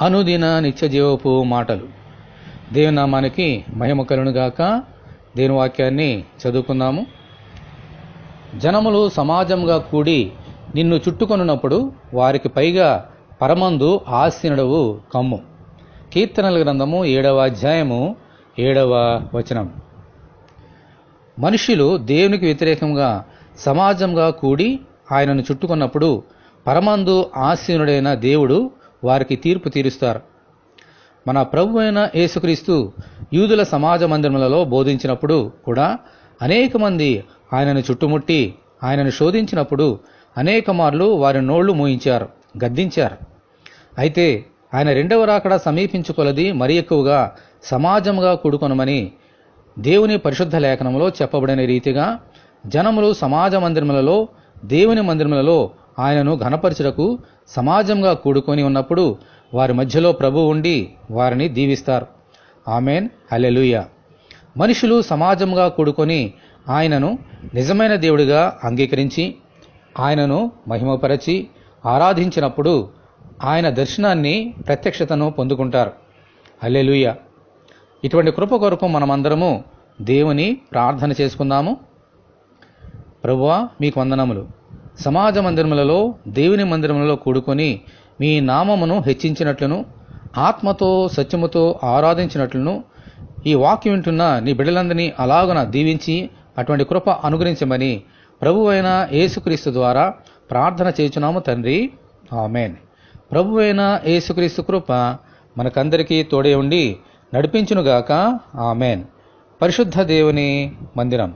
అనుదిన నిత్య జీవపు మాటలు. దేవుని నామానికి మహిమ కలుగునుగాక. దేవుని వాక్యాన్ని చదువుకుందాము. జనములు సమాజంగా కూడి నిన్ను చుట్టుకొనున్నప్పుడు వారికి పైగా పరమందు ఆసీనుడవు కమ్ము. కీర్తనల గ్రంథము 7వ అధ్యాయము 7వ వచనం. మనుష్యులు దేవునికి వ్యతిరేకంగా సమాజంగా కూడి ఆయనను చుట్టుకున్నప్పుడు పరమందు ఆసీనుడైన దేవుడు వారికి తీర్పు తీరుస్తారు. మన ప్రభు అయిన యేసుక్రీస్తు యూదుల సమాజ మందిరములలో బోధించినప్పుడు కూడా అనేక మంది ఆయనను చుట్టుముట్టి ఆయనను శోధించినప్పుడు అనేక మార్లు వారి నోళ్లు మూయించారు, గద్దించారు. అయితే ఆయన రెండవ రాకడ సమీపించుకొలది మరి ఎక్కువగా సమాజంగా కూడుకొనమని దేవుని పరిశుద్ధ లేఖనంలో చెప్పబడిన రీతిగా జనములు సమాజ మందిరములలో దేవుని మందిరములలో ఆయనను ఘనపరచుటకు సమాజంగా కూడుకొని ఉన్నప్పుడు వారి మధ్యలో ప్రభువు ఉండి వారిని దీవిస్తారు. ఆమెన్, హల్లెలూయా. మనుషులు సమాజంగా కూడుకొని ఆయనను నిజమైన దేవుడిగా అంగీకరించి ఆయనను మహిమపరచి ఆరాధించినప్పుడు ఆయన దర్శనాన్ని, ప్రత్యక్షతను పొందుకుంటారు. హల్లెలూయా. ఇటువంటి కృప కొరకు మనమందరము దేవుని ప్రార్థన చేసుకుందాము. ప్రభువా, మీకు వందనములు. సమాజ మందిరములలో దేవుని మందిరములలో కూడుకొని మీ నామమును హెచ్చించినట్లును ఆత్మతో సత్యముతో ఆరాధించినట్లును ఈ వాక్యం వింటున్న నీ బిడ్డలందరినీ అలాగున దీవించి అటువంటి కృప అనుగ్రహించమని ప్రభువైన యేసుక్రీస్తు ద్వారా ప్రార్థన చేయుచున్నాము తండ్రి. ఆమెన్. ప్రభువైన యేసుక్రీస్తు కృప మనకందరికీ తోడే ఉండి నడిపించునుగాక. ఆమెన్. పరిశుద్ధ దేవుని మందిరం.